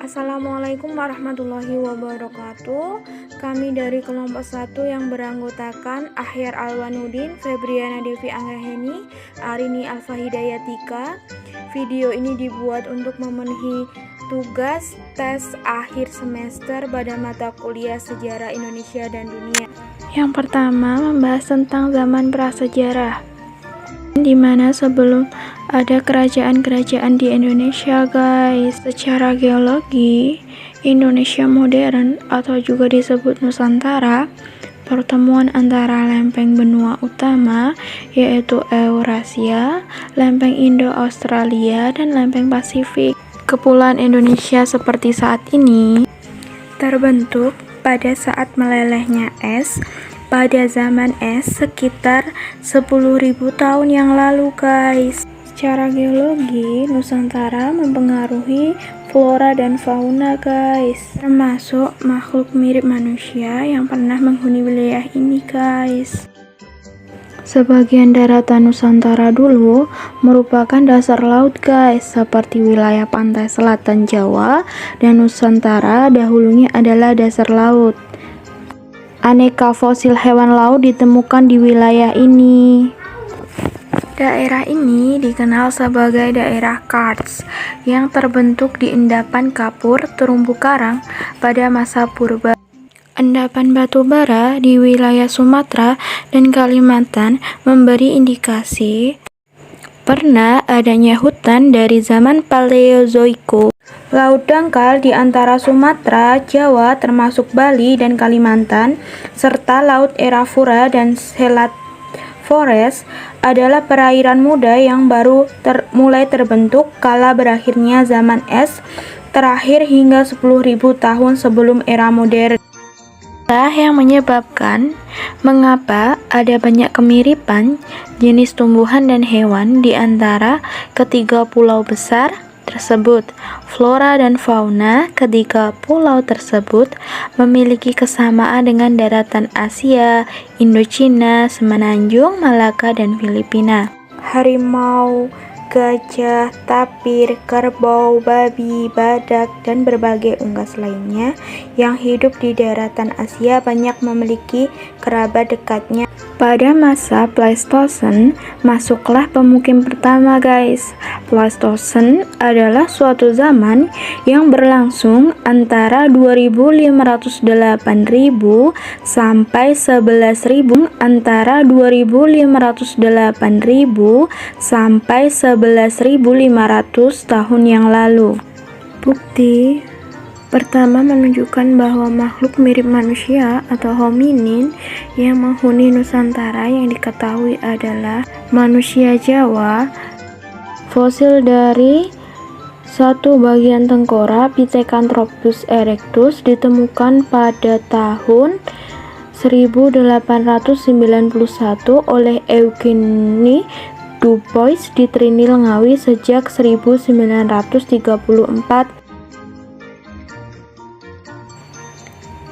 Assalamualaikum warahmatullahi wabarakatuh. Kami dari kelompok 1 yang beranggotakan Ahyar Alwanuddin, Febriana Devi Anggaheni, Arini Alfahidayatika. Video ini dibuat untuk memenuhi tugas tes akhir semester pada mata kuliah Sejarah Indonesia dan Dunia. Yang pertama, membahas tentang zaman prasejarah, di mana sebelum ada kerajaan-kerajaan di Indonesia, guys. Secara geologi, Indonesia modern atau juga disebut Nusantara, pertemuan antara lempeng benua utama yaitu Eurasia, lempeng Indo-Australia, dan lempeng Pasifik. Kepulauan Indonesia seperti saat ini terbentuk pada saat melelehnya es pada zaman es sekitar 10.000 tahun yang lalu, guys. Secara geologi, Nusantara mempengaruhi flora dan fauna, guys, termasuk makhluk mirip manusia yang pernah menghuni wilayah ini, guys. Sebagian daratan Nusantara dulu merupakan dasar laut, guys, seperti wilayah pantai selatan Jawa dan Nusantara dahulunya adalah dasar laut. Aneka fosil hewan laut ditemukan di wilayah ini. Daerah ini dikenal sebagai daerah karst yang terbentuk di endapan kapur terumbu karang pada masa purba. Endapan batu bara di wilayah Sumatera dan Kalimantan memberi indikasi pernah adanya hutan dari zaman Paleozoiku. Laut dangkal di antara Sumatera, Jawa termasuk Bali dan Kalimantan, serta Laut Arafura dan Selat Flores adalah perairan muda yang baru mulai terbentuk kala berakhirnya zaman es terakhir hingga 10.000 tahun sebelum era modern. Yang menyebabkan mengapa ada banyak kemiripan jenis tumbuhan dan hewan di antara ketiga pulau besar tersebut. Flora dan fauna ketiga pulau tersebut memiliki kesamaan dengan daratan Asia, Indochina, Semenanjung, Malaka, dan Filipina. Harimau, gajah, tapir, kerbau, babi, badak, dan berbagai unggas lainnya yang hidup di daratan Asia banyak memiliki kerabat dekatnya. Pada masa Pleistosen, masuklah pemukim pertama, guys. Pleistosen adalah suatu zaman yang berlangsung antara 2.508.000 sampai 11.000, antara 2.508.000 sampai 11.500 tahun yang lalu. Bukti pertama menunjukkan bahwa makhluk mirip manusia atau hominin yang menghuni Nusantara yang diketahui adalah manusia Jawa. Fosil dari satu bagian tengkorak Pithecanthropus erectus ditemukan pada tahun 1891 oleh Eugene Dubois di Trinil Ngawi. Sejak 1934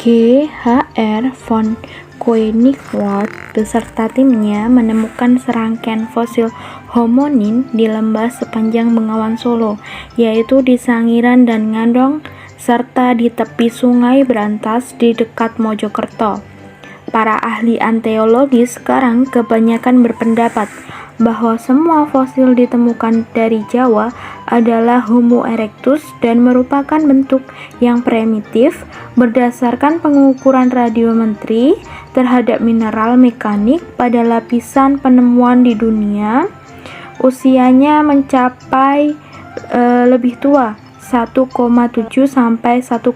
G.H.R. von Koenigswald beserta timnya menemukan serangkaian fosil hominin di lembah sepanjang Bengawan Solo, yaitu di Sangiran dan Ngandong, serta di tepi Sungai Berantas di dekat Mojokerto. Para ahli anteologi sekarang kebanyakan berpendapat bahwa semua fosil ditemukan dari Jawa adalah Homo erectus dan merupakan bentuk yang primitif berdasarkan pengukuran radiometri terhadap mineral mekanik pada lapisan penemuan di dunia. Usianya mencapai lebih tua, 1,7 sampai 1,5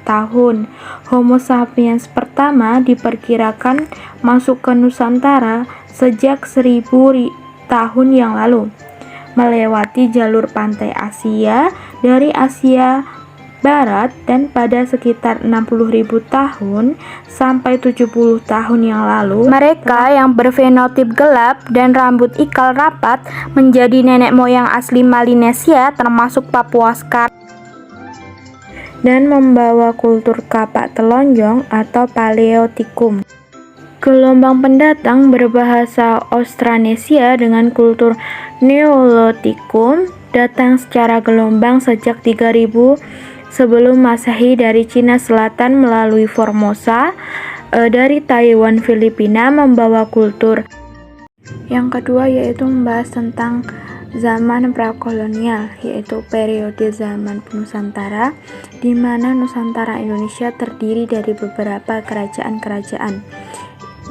tahun. Homo sapiens pertama diperkirakan masuk ke Nusantara sejak 1.000 tahun yang lalu, melewati jalur pantai Asia dari Asia Barat, dan pada sekitar 60.000 tahun sampai 70 tahun yang lalu, mereka yang berfenotip gelap dan rambut ikal rapat menjadi nenek moyang asli Melanesia termasuk Papua sekarang, dan membawa kultur kapak telonjong atau Paleotikum. Gelombang pendatang berbahasa Australanesia dengan kultur Neolithikum datang secara gelombang sejak 3000 sebelum Masehi dari Cina Selatan melalui Formosa, dari Taiwan, Filipina, membawa kultur. Yang kedua yaitu membahas tentang zaman prakolonial, yaitu periode zaman Nusantara, di mana Nusantara Indonesia terdiri dari beberapa kerajaan-kerajaan.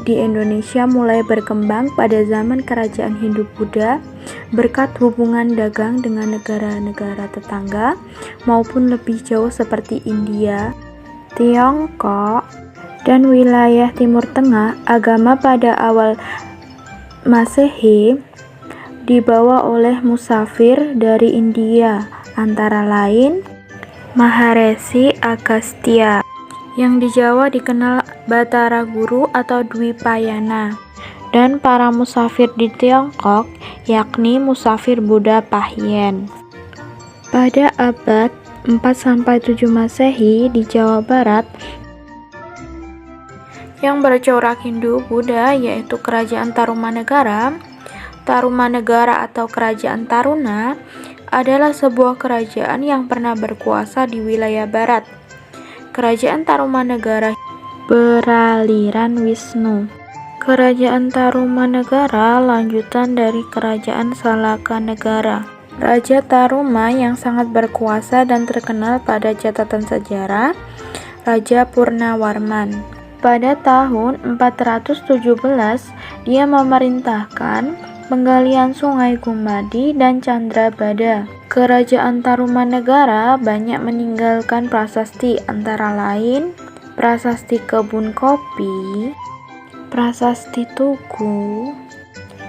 Di Indonesia mulai berkembang pada zaman kerajaan Hindu-Buddha berkat hubungan dagang dengan negara-negara tetangga maupun lebih jauh seperti India, Tiongkok, dan wilayah Timur Tengah. Agama pada awal Masehi dibawa oleh musafir dari India, antara lain Maharishi Agastya, yang di Jawa dikenal Batara Guru atau Dwipayana, dan para musafir di Tiongkok yakni musafir Buddha Pahyen. Pada abad 4-7 Masehi di Jawa Barat yang bercorak Hindu-Buddha yaitu Kerajaan Tarumanegara. Tarumanegara atau Kerajaan Taruna adalah sebuah kerajaan yang pernah berkuasa di wilayah barat. Kerajaan Tarumanegara beraliran Wisnu. Kerajaan Tarumanegara lanjutan dari Kerajaan Salakanegara. Raja Taruma yang sangat berkuasa dan terkenal pada catatan sejarah, Raja Purnawarman. Pada tahun 417, dia memerintahkan penggalian Sungai Gumadi dan Candrabada. Kerajaan Tarumanegara banyak meninggalkan prasasti, antara lain Prasasti Kebun Kopi, Prasasti Tugu,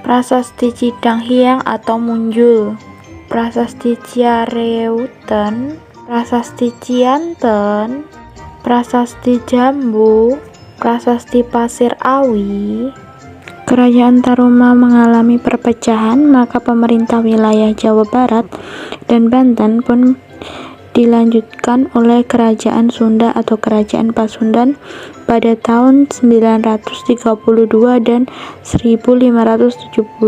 Prasasti Cidanghyang atau Munjul, Prasasti Ciareuten, Prasasti Cianten, Prasasti Jambu, Prasasti Pasir Awi. Kerajaan Taruma mengalami perpecahan, maka pemerintah wilayah Jawa Barat dan Banten pun dilanjutkan oleh Kerajaan Sunda atau Kerajaan Pasundan pada tahun 932 dan 1579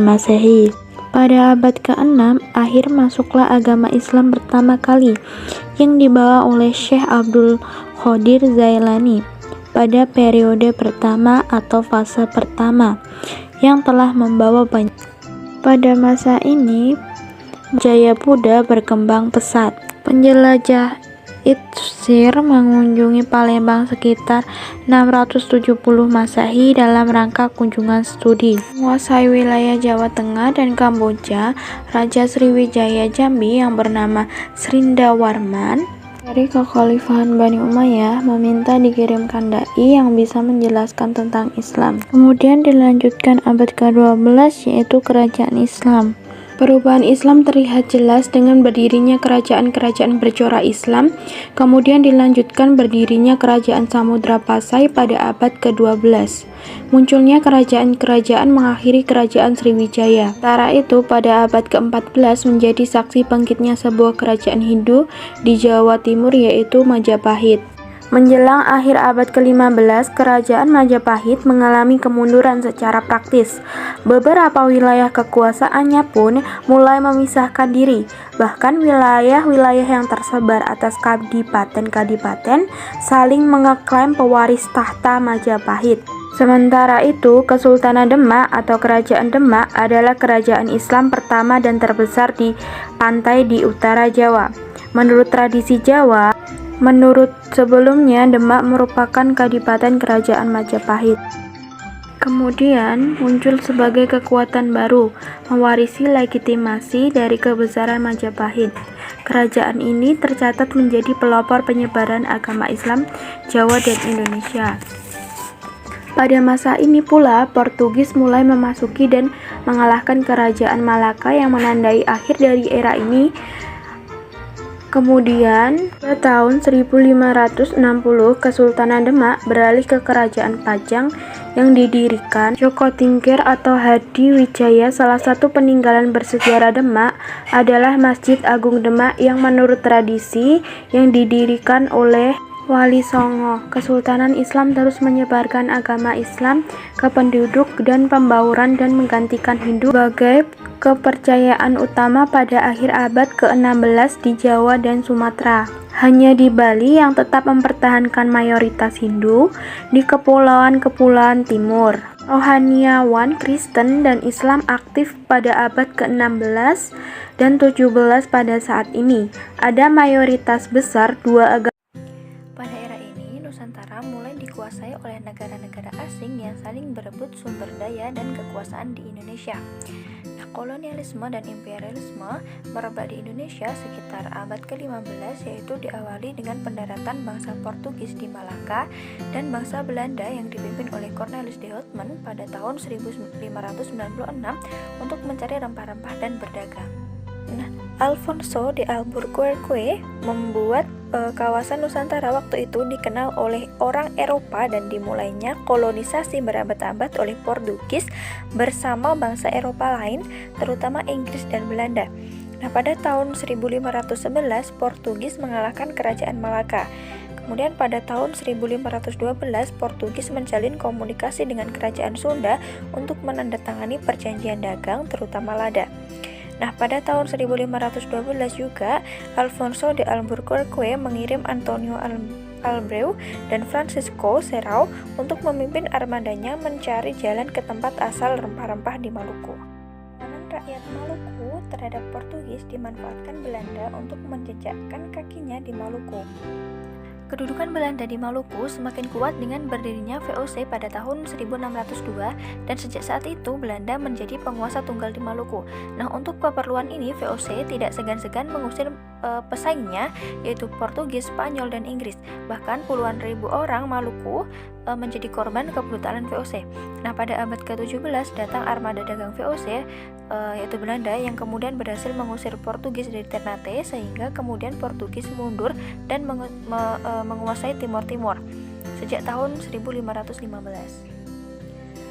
Masehi. Pada abad ke-6 akhir masuklah agama Islam pertama kali yang dibawa oleh Syekh Abdul Qadir Jailani pada periode pertama atau fase pertama yang telah membawa banyak. Pada masa ini Jaya Buddha berkembang pesat. Penjelajah Itsir mengunjungi Palembang sekitar 670 Masehi dalam rangka kunjungan studi. Menguasai wilayah Jawa Tengah dan Kamboja, Raja Sriwijaya Jambi yang bernama Srindawarman dari Kekhalifahan Bani Umayyah meminta dikirimkan dai yang bisa menjelaskan tentang Islam. Kemudian dilanjutkan abad ke-12 yaitu Kerajaan Islam. Perubahan Islam terlihat jelas dengan berdirinya kerajaan-kerajaan bercorak Islam, kemudian dilanjutkan berdirinya Kerajaan Samudra Pasai pada abad ke-12. Munculnya kerajaan-kerajaan mengakhiri Kerajaan Sriwijaya. Sementara itu, pada abad ke-14 menjadi saksi bangkitnya sebuah kerajaan Hindu di Jawa Timur yaitu Majapahit. Menjelang akhir abad ke-15, Kerajaan Majapahit mengalami kemunduran secara praktis. Beberapa wilayah kekuasaannya pun mulai memisahkan diri. Bahkan wilayah-wilayah yang tersebar atas kadipaten-kadipaten saling mengeklaim pewaris tahta Majapahit. Sementara itu, Kesultanan Demak atau Kerajaan Demak adalah kerajaan Islam pertama dan terbesar di pantai di utara Jawa. Menurut tradisi Jawa, sebelumnya Demak merupakan kadipaten Kerajaan Majapahit. Kemudian muncul sebagai kekuatan baru, mewarisi legitimasi dari kebesaran Majapahit. Kerajaan ini tercatat menjadi pelopor penyebaran agama Islam Jawa dan Indonesia. Pada masa ini pula, Portugis mulai memasuki dan mengalahkan Kerajaan Malaka yang menandai akhir dari era ini. Kemudian, pada tahun 1560, Kesultanan Demak beralih ke Kerajaan Pajang yang didirikan Joko Tingkir atau Hadi Wijaya. Salah satu peninggalan bersejarah Demak adalah Masjid Agung Demak yang menurut tradisi yang didirikan oleh Wali Songo, Kesultanan Islam terus menyebarkan agama Islam ke penduduk dan pembauran dan menggantikan Hindu sebagai kepercayaan utama pada akhir abad ke-16 di Jawa dan Sumatera. Hanya di Bali yang tetap mempertahankan mayoritas Hindu di kepulauan-kepulauan timur. Rohaniawan Kristen dan Islam aktif pada abad ke-16 dan 17 pada saat ini. Ada mayoritas besar dua agama. Pada era ini, Nusantara mulai dikuasai oleh negara-negara asing yang saling berebut sumber daya dan kekuasaan di Indonesia. Nah, kolonialisme dan imperialisme merebak di Indonesia sekitar abad ke-15, yaitu diawali dengan pendaratan bangsa Portugis di Malaka dan bangsa Belanda yang dipimpin oleh Cornelis de Houtman pada tahun 1596 untuk mencari rempah-rempah dan berdagang. Nah, Alfonso de Albuquerque membuat kawasan Nusantara waktu itu dikenal oleh orang Eropa dan dimulainya kolonisasi berabad-abad oleh Portugis bersama bangsa Eropa lain, terutama Inggris dan Belanda. Nah, pada tahun 1511 Portugis mengalahkan kerajaan Malaka. Kemudian pada tahun 1512 Portugis menjalin komunikasi dengan kerajaan Sunda untuk menandatangani perjanjian dagang, terutama lada. Nah, pada tahun 1512 juga Alfonso de Albuquerque mengirim Antonio Abreu dan Francisco Serrao untuk memimpin armadanya mencari jalan ke tempat asal rempah-rempah di Maluku. Perlawanan rakyat Maluku terhadap Portugis dimanfaatkan Belanda untuk menjejakkan kakinya di Maluku. Kedudukan Belanda di Maluku semakin kuat dengan berdirinya VOC pada tahun 1602 dan sejak saat itu Belanda menjadi penguasa tunggal di Maluku. Nah, untuk keperluan ini VOC tidak segan-segan mengusir pesaingnya yaitu Portugis, Spanyol, dan Inggris. Bahkan puluhan ribu orang Maluku menjadi korban kebrutalan VOC. Nah, pada abad ke-17 datang armada dagang VOC yaitu Belanda yang kemudian berhasil mengusir Portugis dari Ternate sehingga kemudian Portugis mundur dan menguasai Timor Timur sejak tahun 1515.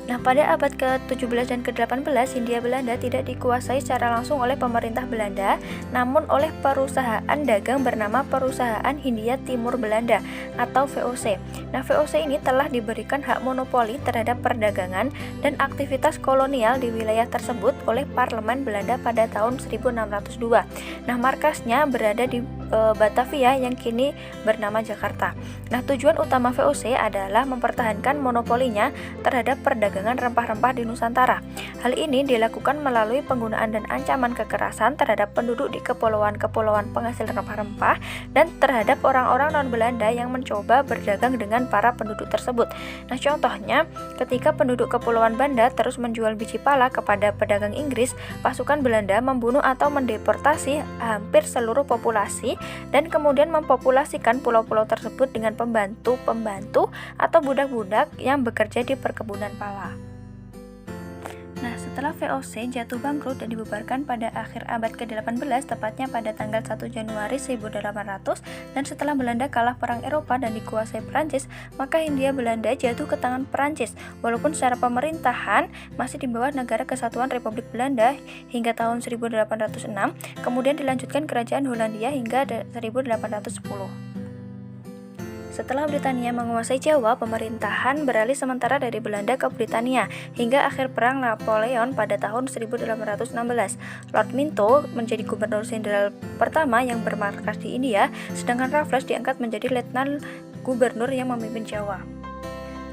Nah, pada abad ke-17 dan ke-18, Hindia Belanda tidak dikuasai secara langsung oleh pemerintah Belanda, namun oleh perusahaan dagang bernama Perusahaan Hindia Timur Belanda atau VOC. Nah, VOC ini telah diberikan hak monopoli terhadap perdagangan dan aktivitas kolonial di wilayah tersebut oleh Parlemen Belanda pada tahun 1602. Nah, markasnya berada di Batavia yang kini bernama Jakarta. Nah, tujuan utama VOC adalah mempertahankan monopolinya terhadap perdagangan rempah-rempah di Nusantara. Hal ini dilakukan melalui penggunaan dan ancaman kekerasan terhadap penduduk di kepulauan-kepulauan penghasil rempah-rempah dan terhadap orang-orang non-Belanda yang mencoba berdagang dengan para penduduk tersebut. Nah, contohnya, ketika penduduk kepulauan Banda terus menjual biji pala kepada pedagang Inggris, pasukan Belanda membunuh atau mendeportasi hampir seluruh populasi dan kemudian mempopulasikan pulau-pulau tersebut dengan pembantu-pembantu atau budak-budak yang bekerja di perkebunan pala. Nah, setelah VOC jatuh bangkrut dan dibubarkan pada akhir abad ke-18, tepatnya pada tanggal 1 Januari 1800, dan setelah Belanda kalah perang Eropa dan dikuasai Perancis, maka Hindia Belanda jatuh ke tangan Perancis, walaupun secara pemerintahan masih di bawah Negara Kesatuan Republik Belanda hingga tahun 1806, kemudian dilanjutkan Kerajaan Hollandia hingga 1810. Setelah Britania menguasai Jawa, pemerintahan beralih sementara dari Belanda ke Britania hingga akhir Perang Napoleon pada tahun 1816. Lord Minto menjadi gubernur jenderal pertama yang bermarkas di India, sedangkan Raffles diangkat menjadi letnan gubernur yang memimpin Jawa.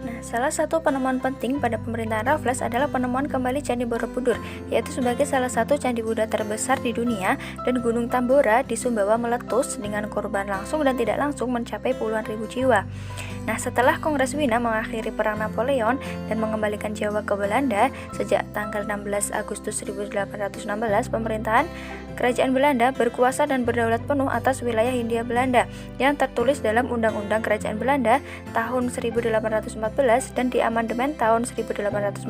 Nah, salah satu penemuan penting pada pemerintahan Raffles adalah penemuan kembali Candi Borobudur, yaitu sebagai salah satu candi Buddha terbesar di dunia, dan Gunung Tambora di Sumbawa meletus dengan korban langsung dan tidak langsung mencapai puluhan ribu jiwa. Nah, setelah Kongres Wina mengakhiri Perang Napoleon dan mengembalikan Jawa ke Belanda sejak tanggal 16 Agustus 1816, pemerintahan Kerajaan Belanda berkuasa dan berdaulat penuh atas wilayah Hindia Belanda yang tertulis dalam Undang-Undang Kerajaan Belanda tahun 1814 dan di amandemen tahun 1848,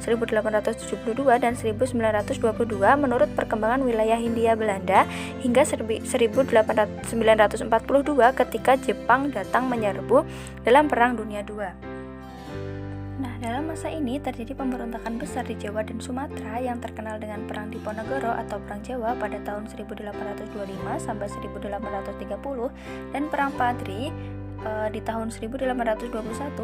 1872, dan 1922 menurut perkembangan wilayah Hindia Belanda hingga 1942 ketika Jepang datang menyerbu dalam Perang Dunia II. Nah, dalam masa ini terjadi pemberontakan besar di Jawa dan Sumatera yang terkenal dengan Perang Diponegoro atau Perang Jawa pada tahun 1825 sampai 1830 dan Perang Padri di tahun 1821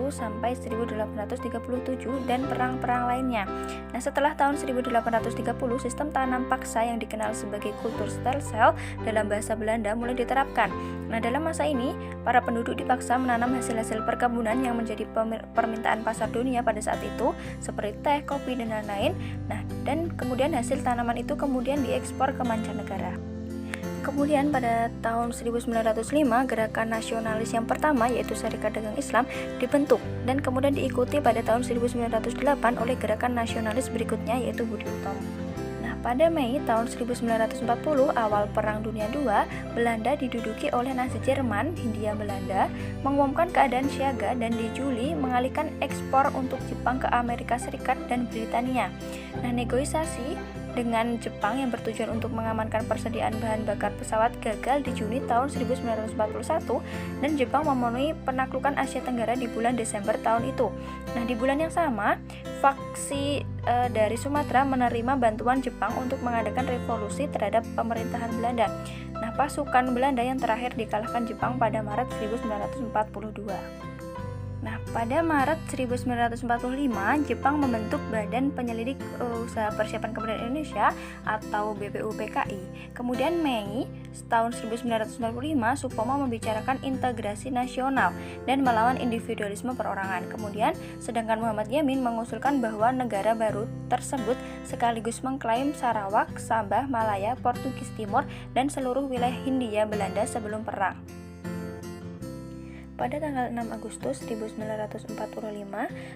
sampai 1837 dan perang-perang lainnya. Nah, setelah tahun 1830, sistem tanam paksa yang dikenal sebagai kultur stelsel dalam bahasa Belanda mulai diterapkan. Nah, dalam masa ini, para penduduk dipaksa menanam hasil-hasil perkebunan yang menjadi permintaan pasar dunia pada saat itu, seperti teh, kopi, dan lain-lain. Nah, dan kemudian hasil tanaman itu kemudian diekspor ke mancanegara. Kemudian pada tahun 1905, gerakan nasionalis yang pertama yaitu Serikat Dagang Islam dibentuk dan kemudian diikuti pada tahun 1908 oleh gerakan nasionalis berikutnya yaitu Budi Utomo. Nah, pada Mei tahun 1940, awal Perang Dunia II, Belanda diduduki oleh Nazi Jerman, Hindia Belanda, mengumumkan keadaan siaga dan di Juli mengalihkan ekspor untuk Jepang ke Amerika Serikat dan Britania. Nah, negosiasi dengan Jepang yang bertujuan untuk mengamankan persediaan bahan bakar pesawat gagal di Juni tahun 1941 dan Jepang memenuhi penaklukan Asia Tenggara di bulan Desember tahun itu. Nah, di bulan yang sama, faksi dari Sumatera menerima bantuan Jepang untuk mengadakan revolusi terhadap pemerintahan Belanda. Nah, pasukan Belanda yang terakhir dikalahkan Jepang pada Maret 1942. Nah, pada Maret 1945, Jepang membentuk Badan Penyelidik Usaha Persiapan Kemerdekaan Indonesia atau BPUPKI. Kemudian Mei tahun 1945, Supomo membicarakan integrasi nasional dan melawan individualisme perorangan. Kemudian, sedangkan Muhammad Yamin mengusulkan bahwa negara baru tersebut sekaligus mengklaim Sarawak, Sabah, Malaya, Portugis Timur, dan seluruh wilayah Hindia Belanda sebelum perang. Pada tanggal 6 Agustus 1945,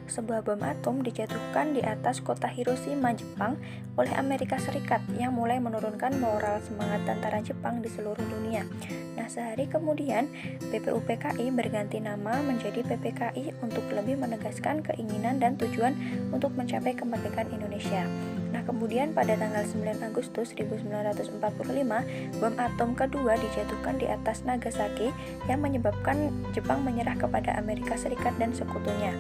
sebuah bom atom dijatuhkan di atas kota Hiroshima, Jepang oleh Amerika Serikat yang mulai menurunkan moral semangat tentara Jepang di seluruh dunia. Nah, sehari kemudian, BPUPKI berganti nama menjadi PPKI untuk lebih menegaskan keinginan dan tujuan untuk mencapai kemerdekaan Indonesia. Nah, kemudian pada tanggal 9 Agustus 1945, bom atom kedua dijatuhkan di atas Nagasaki yang menyebabkan Jepang menyerah kepada Amerika Serikat dan sekutunya.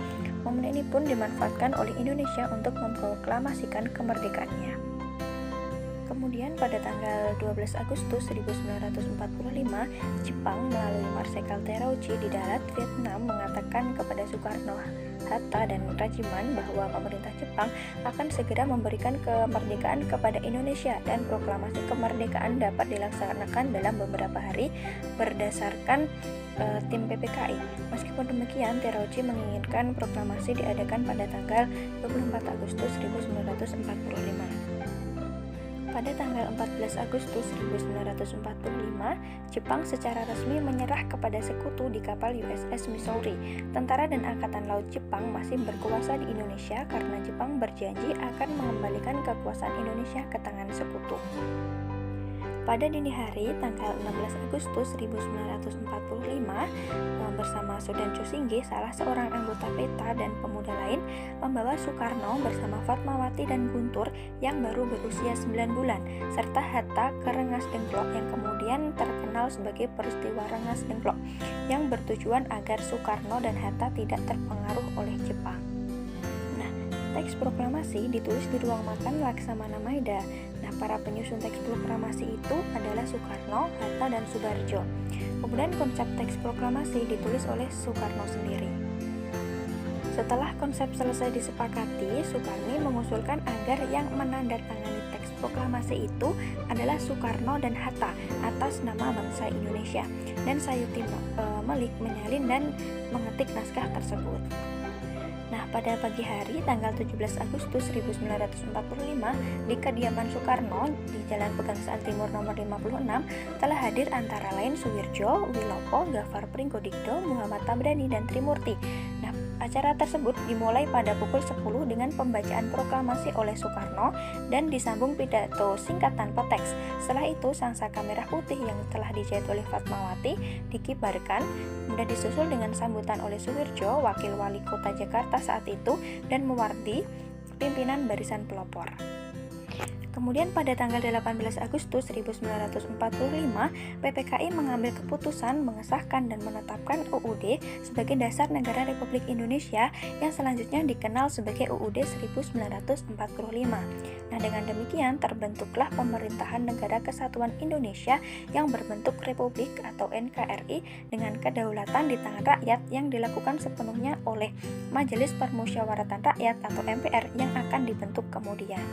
Momen ini pun dimanfaatkan oleh Indonesia untuk memproklamasikan kemerdekaannya. Kemudian pada tanggal 12 Agustus 1945, Jepang melalui Marsekal Terauchi di darat Vietnam mengatakan kepada Soekarno, Hatta, dan Rajiman bahwa pemerintah Jepang akan segera memberikan kemerdekaan kepada Indonesia dan proklamasi kemerdekaan dapat dilaksanakan dalam beberapa hari berdasarkan tim PPKI. Meskipun demikian, Terauchi menginginkan proklamasi diadakan pada tanggal 24 Agustus 1945. Pada tanggal 14 Agustus 1945, Jepang secara resmi menyerah kepada sekutu di kapal USS Missouri. Tentara dan Angkatan Laut Jepang masih berkuasa di Indonesia karena Jepang berjanji akan mengembalikan kekuasaan Indonesia ke tangan sekutu. Pada dini hari, tanggal 16 Agustus 1945, bersama Sudan Chusingge, salah seorang anggota PETA dan pemuda lain, membawa Soekarno bersama Fatmawati dan Guntur yang baru berusia 9 bulan, serta Hatta ke Rengas Dengklok yang kemudian terkenal sebagai peristiwa Rengas Dengklok, yang bertujuan agar Soekarno dan Hatta tidak terpengaruh oleh Jepang. Nah, teks proklamasi ditulis di ruang makan Laksamana Maeda. Nah, para penyusun teks proklamasi itu adalah Soekarno, Hatta, dan Subarjo. Kemudian konsep teks proklamasi ditulis oleh Soekarno sendiri. Setelah konsep selesai disepakati, Soekarno mengusulkan agar yang menandatangani teks proklamasi itu adalah Soekarno dan Hatta atas nama bangsa Indonesia, dan Sayuti Melik menyalin dan mengetik naskah tersebut. Nah, pada pagi hari tanggal 17 Agustus 1945 di kediaman Soekarno di Jalan Pegangsaan Timur nomor 56 telah hadir antara lain Suwirjo, Wilopo, Gafar Pringgodikdo, Muhammad Tabrani, dan Trimurti. Nah, acara tersebut dimulai pada pukul 10 dengan pembacaan proklamasi oleh Soekarno dan disambung pidato singkat tanpa teks. Setelah itu, sang saka merah putih yang telah dijahit oleh Fatmawati dikibarkan, kemudian disusul dengan sambutan oleh Suwirjo, wakil wali kota Jakarta saat itu, dan Muwardi, pimpinan barisan pelopor. Kemudian pada tanggal 18 Agustus 1945, PPKI mengambil keputusan mengesahkan dan menetapkan UUD sebagai dasar negara Republik Indonesia yang selanjutnya dikenal sebagai UUD 1945. Nah, dengan demikian terbentuklah Pemerintahan Negara Kesatuan Indonesia yang berbentuk Republik atau NKRI dengan kedaulatan di tangan rakyat yang dilakukan sepenuhnya oleh Majelis Permusyawaratan Rakyat atau MPR yang akan dibentuk kemudian.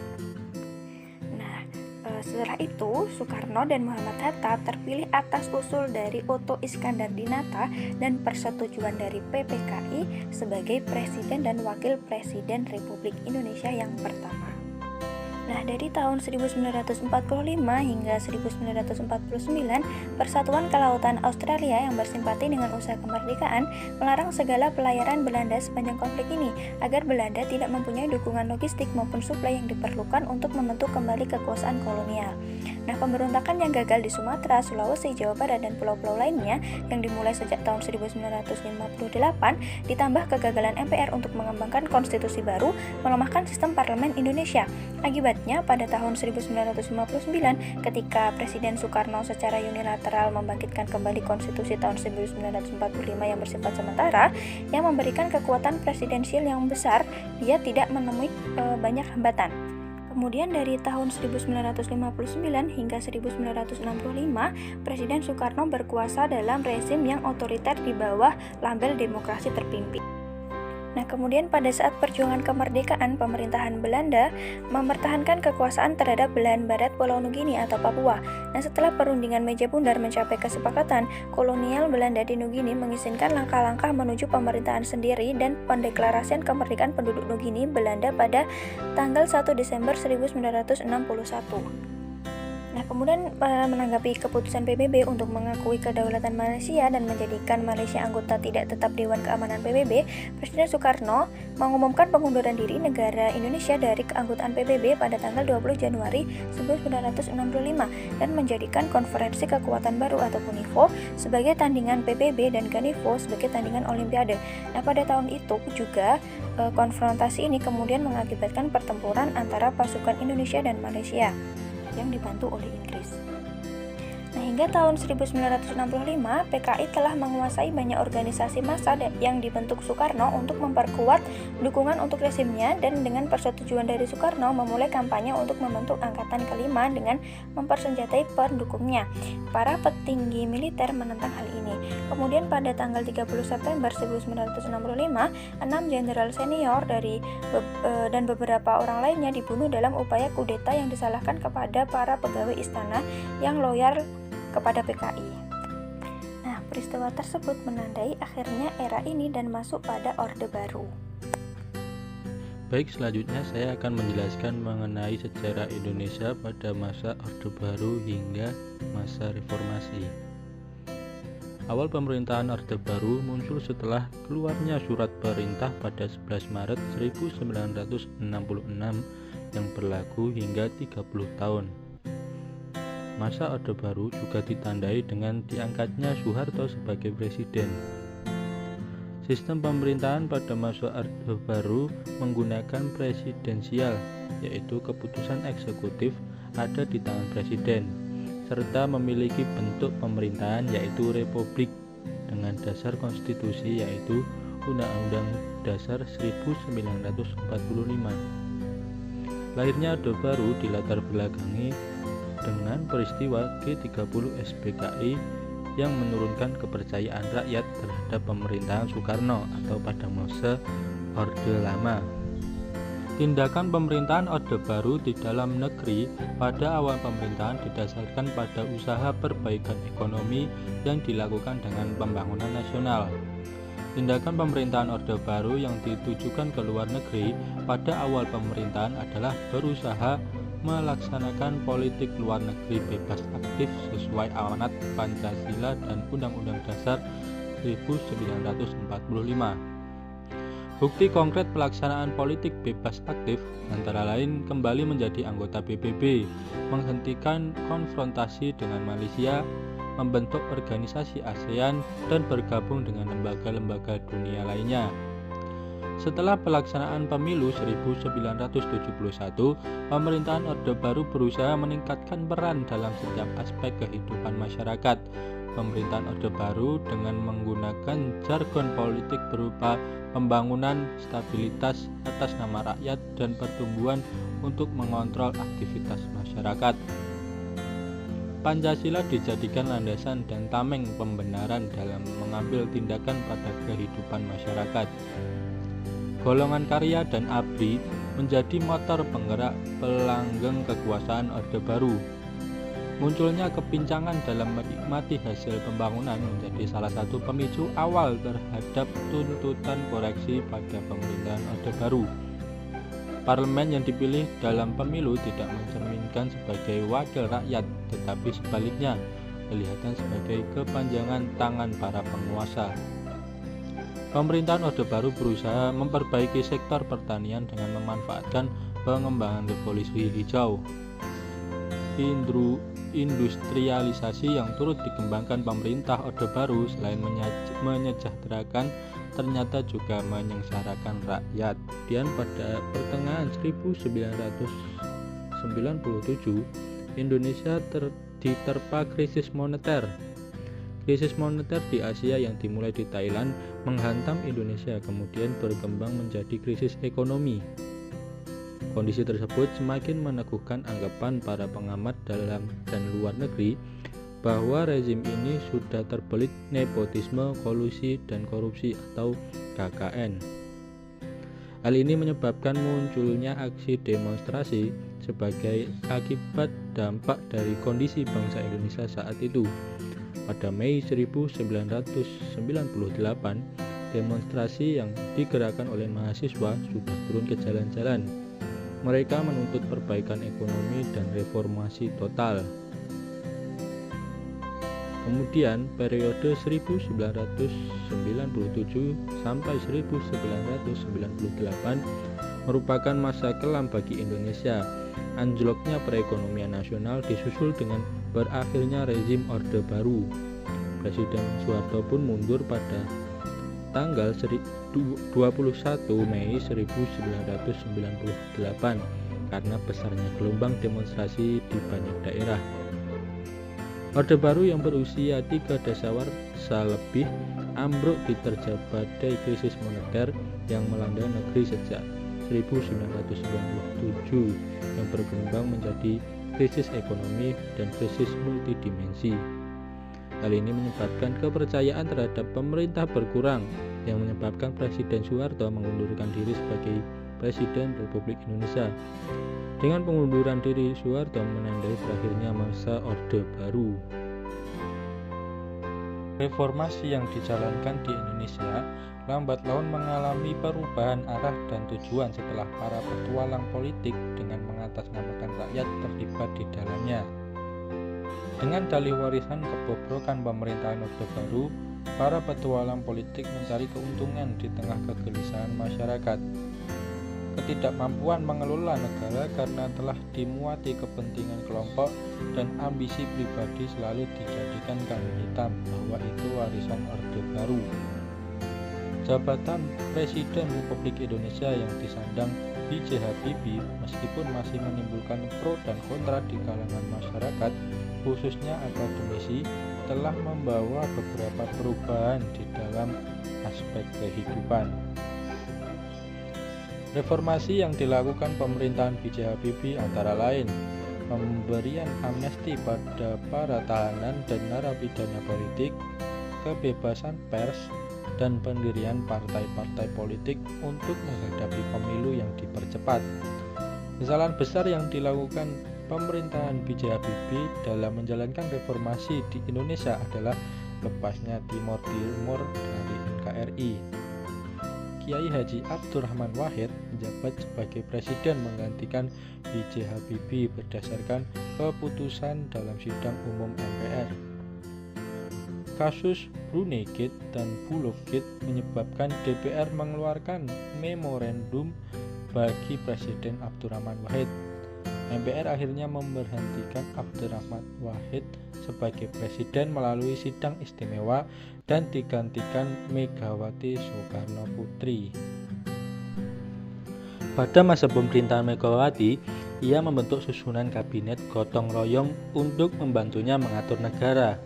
Setelah itu, Soekarno dan Muhammad Hatta terpilih atas usul dari Otto Iskandar Dinata dan persetujuan dari PPKI sebagai Presiden dan Wakil Presiden Republik Indonesia yang pertama. Nah, dari tahun 1945 hingga 1949, Persatuan Kelautan Australia yang bersimpati dengan usaha kemerdekaan melarang segala pelayaran Belanda sepanjang konflik ini agar Belanda tidak mempunyai dukungan logistik maupun suplai yang diperlukan untuk membentuk kembali kekuasaan kolonial. Nah, pemberontakan yang gagal di Sumatera, Sulawesi, Jawa Barat, dan pulau-pulau lainnya yang dimulai sejak tahun 1958 ditambah kegagalan MPR untuk mengembangkan konstitusi baru melemahkan sistem parlemen Indonesia. Akibatnya, pada tahun 1959, ketika Presiden Soekarno secara unilateral membangkitkan kembali konstitusi tahun 1945 yang bersifat sementara, yang memberikan kekuatan presidensial yang besar, dia tidak menemui banyak hambatan. Kemudian dari tahun 1959 hingga 1965, Presiden Soekarno berkuasa dalam rezim yang otoriter di bawah label demokrasi terpimpin. Nah, kemudian pada saat perjuangan kemerdekaan, pemerintahan Belanda mempertahankan kekuasaan terhadap belahan barat Pulau Nugini atau Papua. Nah, setelah perundingan meja bundar mencapai kesepakatan, kolonial Belanda di Nugini mengizinkan langkah-langkah menuju pemerintahan sendiri dan pendeklarasian kemerdekaan penduduk Nugini Belanda pada tanggal 1 Desember 1961. Nah, kemudian menanggapi keputusan PBB untuk mengakui kedaulatan Malaysia dan menjadikan Malaysia anggota tidak tetap Dewan Keamanan PBB, Presiden Soekarno mengumumkan pengunduran diri negara Indonesia dari keanggotaan PBB pada tanggal 20 Januari 1965 dan menjadikan Konferensi Kekuatan Baru atau UNIFO sebagai tandingan PBB dan GANIFO sebagai tandingan Olimpiade. Nah, pada tahun itu juga konfrontasi ini kemudian mengakibatkan pertempuran antara pasukan Indonesia dan Malaysia yang dibantu oleh Inggris. Nah, hingga tahun 1965, PKI telah menguasai banyak organisasi massa yang dibentuk Soekarno untuk memperkuat dukungan untuk rezimnya dan dengan persetujuan dari Soekarno memulai kampanye untuk membentuk Angkatan Kelima dengan mempersenjatai pendukungnya. Para petinggi militer menentang hal ini. Kemudian pada tanggal 30 September 1965, 6 jenderal senior dan beberapa orang lainnya dibunuh dalam upaya kudeta yang disalahkan kepada para pegawai istana yang loyal kepada PKI. Nah, peristiwa tersebut menandai akhirnya era ini dan masuk pada Orde Baru. Baik, selanjutnya saya akan menjelaskan mengenai sejarah Indonesia pada masa Orde Baru hingga masa Reformasi. Awal pemerintahan Orde Baru muncul setelah keluarnya surat perintah pada 11 Maret 1966 yang berlaku hingga 30 tahun. Masa Orde Baru juga ditandai dengan diangkatnya Soeharto sebagai presiden. Sistem pemerintahan pada masa Orde Baru menggunakan presidensial, yaitu keputusan eksekutif ada di tangan presiden, serta memiliki bentuk pemerintahan yaitu republik dengan dasar konstitusi yaitu Undang-Undang Dasar 1945. Lahirnya Orde Baru dilatar belakangi dengan peristiwa G30 SPKI yang menurunkan kepercayaan rakyat terhadap pemerintahan Soekarno atau pada masa Orde Lama. Tindakan pemerintahan Orde Baru di dalam negeri pada awal pemerintahan didasarkan pada usaha perbaikan ekonomi yang dilakukan dengan pembangunan nasional. Tindakan pemerintahan Orde Baru yang ditujukan ke luar negeri pada awal pemerintahan adalah berusaha melaksanakan politik luar negeri bebas aktif sesuai amanat Pancasila dan Undang-Undang Dasar 1945. Bukti konkret pelaksanaan politik bebas aktif antara lain kembali menjadi anggota PBB, menghentikan konfrontasi dengan Malaysia, membentuk organisasi ASEAN, dan bergabung dengan lembaga-lembaga dunia lainnya. Setelah pelaksanaan pemilu 1971, pemerintahan Orde Baru berusaha meningkatkan peran dalam setiap aspek kehidupan masyarakat. Pemerintahan Orde Baru dengan menggunakan jargon politik berupa pembangunan stabilitas atas nama rakyat dan pertumbuhan untuk mengontrol aktivitas masyarakat. Pancasila dijadikan landasan dan tameng pembenaran dalam mengambil tindakan pada kehidupan masyarakat. Golongan karya dan ABRI menjadi motor penggerak pelanggeng kekuasaan Orde Baru. Munculnya kepincangan dalam menikmati hasil pembangunan menjadi salah satu pemicu awal terhadap tuntutan koreksi pada pemerintahan Orde Baru. Parlemen yang dipilih dalam pemilu tidak mencerminkan sebagai wakil rakyat, tetapi sebaliknya kelihatan sebagai kepanjangan tangan para penguasa. Pemerintahan Orde Baru berusaha memperbaiki sektor pertanian dengan memanfaatkan pengembangan revolusi hijau. Industrialisasi yang turut dikembangkan pemerintah Orde Baru selain menyejahterakan ternyata juga menyengsarakan rakyat. Dan pada pertengahan 1997 Indonesia diterpa krisis moneter. Krisis moneter di Asia yang dimulai di Thailand menghantam Indonesia, kemudian berkembang menjadi krisis ekonomi. Kondisi tersebut semakin meneguhkan anggapan para pengamat dalam dan luar negeri bahwa rezim ini sudah terbelit nepotisme, kolusi, dan korupsi atau KKN. Hal ini menyebabkan munculnya aksi demonstrasi sebagai akibat dampak dari kondisi bangsa Indonesia saat itu. Pada Mei 1998, demonstrasi yang digerakkan oleh mahasiswa sudah turun ke jalan-jalan. Mereka menuntut perbaikan ekonomi dan reformasi total. Kemudian periode 1997 sampai 1998 merupakan masa kelam bagi Indonesia. Anjloknya perekonomian nasional disusul dengan berakhirnya rezim Orde Baru. Presiden Soeharto pun mundur pada tanggal 21 Mei 1998 karena besarnya gelombang demonstrasi di banyak daerah. Orde Baru yang berusia 3 dasawarsa lebih ambruk diterjang badai krisis moneter yang melanda negeri sejak 1997 yang berkembang menjadi krisis ekonomi dan krisis multidimensi. Hal ini menyebabkan kepercayaan terhadap pemerintah berkurang, yang menyebabkan Presiden Soeharto mengundurkan diri sebagai Presiden Republik Indonesia. Dengan pengunduran diri Soeharto menandai berakhirnya masa Orde Baru. Reformasi yang dijalankan di Indonesia lambat laun mengalami perubahan arah dan tujuan setelah para petualang politik dengan mengatasnamakan rakyat terlibat di dalamnya. Dengan dalih warisan kebobrokan pemerintahan Orde Baru, para petualang politik mencari keuntungan di tengah kegelisahan masyarakat. Ketidakmampuan mengelola negara karena telah dimuati kepentingan kelompok dan ambisi pribadi selalu dijadikan kambing hitam bahwa itu warisan Orde Baru. Jabatan Presiden Republik Indonesia yang disandang B.J. Habibie meskipun masih menimbulkan pro dan kontra di kalangan masyarakat, khususnya akademisi, telah membawa beberapa perubahan di dalam aspek kehidupan. Reformasi yang dilakukan pemerintahan B.J. Habibie antara lain pemberian amnesti pada para tahanan dan narapidana politik, kebebasan pers, dan pendirian partai-partai politik untuk menghadapi pemilu yang dipercepat. Kesalahan besar yang dilakukan pemerintahan B.J. Habibie dalam menjalankan reformasi di Indonesia adalah lepasnya Timor Timur dari NKRI. Kiai Haji Abdurrahman Wahid menjabat sebagai presiden menggantikan B.J. Habibie berdasarkan keputusan dalam sidang umum MPR. Kasus Brunei Gate dan Bulog Gate menyebabkan DPR mengeluarkan memorandum bagi Presiden Abdurrahman Wahid. MPR akhirnya memberhentikan Abdurrahman Wahid sebagai presiden melalui sidang istimewa dan digantikan Megawati Soekarno Putri. Pada masa pemerintahan Megawati, ia membentuk susunan kabinet gotong royong untuk membantunya mengatur negara.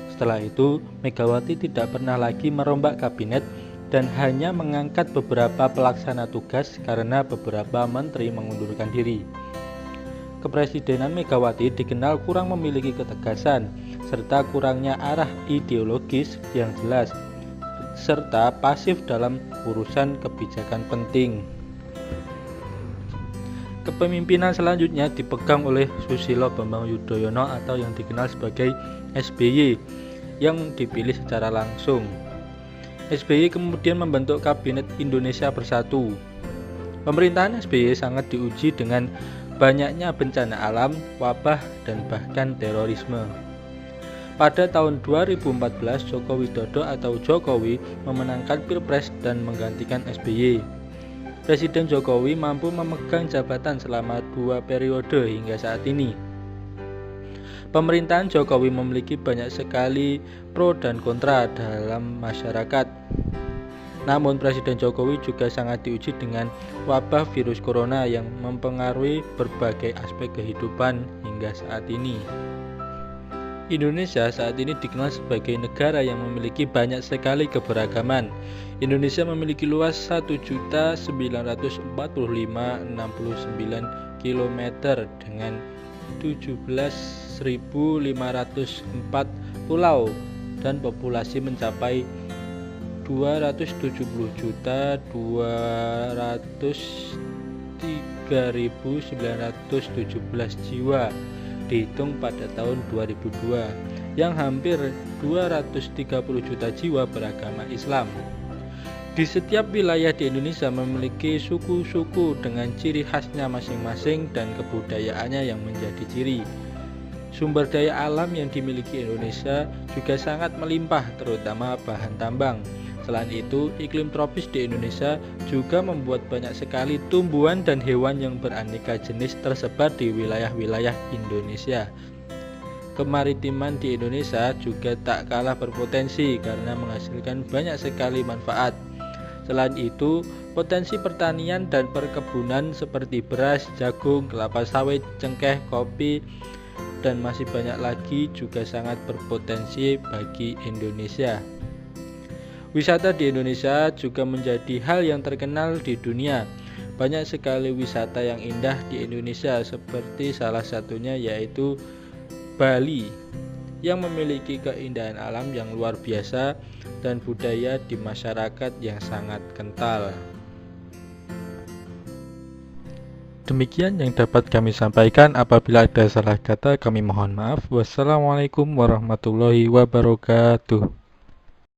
Setelah itu, Megawati tidak pernah lagi merombak kabinet dan hanya mengangkat beberapa pelaksana tugas karena beberapa menteri mengundurkan diri. Kepresidenan Megawati dikenal kurang memiliki ketegasan, serta kurangnya arah ideologis yang jelas, serta pasif dalam urusan kebijakan penting. Kepemimpinan selanjutnya dipegang oleh Susilo Bambang Yudhoyono atau yang dikenal sebagai SBY yang dipilih secara langsung. SBY kemudian membentuk Kabinet Indonesia Bersatu. Pemerintahan SBY sangat diuji dengan banyaknya bencana alam, wabah, dan bahkan terorisme. Pada tahun 2014, Joko Widodo atau Jokowi memenangkan Pilpres dan menggantikan SBY. Presiden Jokowi mampu memegang jabatan selama 2 periode hingga saat ini. Pemerintahan Jokowi memiliki banyak sekali pro dan kontra dalam masyarakat. Namun Presiden Jokowi juga sangat diuji dengan wabah virus corona yang mempengaruhi berbagai aspek kehidupan hingga saat ini. Indonesia saat ini dikenal sebagai negara yang memiliki banyak sekali keberagaman. Indonesia memiliki luas 1.945.069 km dengan 17.504 pulau dan populasi mencapai 277.203.917 jiwa dihitung pada tahun 2002, yang hampir 230 juta jiwa beragama Islam. Di setiap wilayah di Indonesia memiliki suku-suku dengan ciri khasnya masing-masing dan kebudayaannya yang menjadi ciri. Sumber daya alam yang dimiliki Indonesia juga sangat melimpah, terutama bahan tambang. Selain itu, iklim tropis di Indonesia juga membuat banyak sekali tumbuhan dan hewan yang beraneka jenis tersebar di wilayah-wilayah Indonesia. Kemaritiman di Indonesia juga tak kalah berpotensi karena menghasilkan banyak sekali manfaat. Selain itu, potensi pertanian dan perkebunan seperti beras, jagung, kelapa sawit, cengkeh, kopi, dan masih banyak lagi juga sangat berpotensi bagi Indonesia. Wisata di Indonesia juga menjadi hal yang terkenal di dunia. Banyak sekali wisata yang indah di Indonesia, seperti salah satunya yaitu Bali, yang memiliki keindahan alam yang luar biasa dan budaya di masyarakat yang sangat kental. Demikian yang dapat kami sampaikan. Apabila ada salah kata, kami mohon maaf. Wassalamualaikum warahmatullahi wabarakatuh.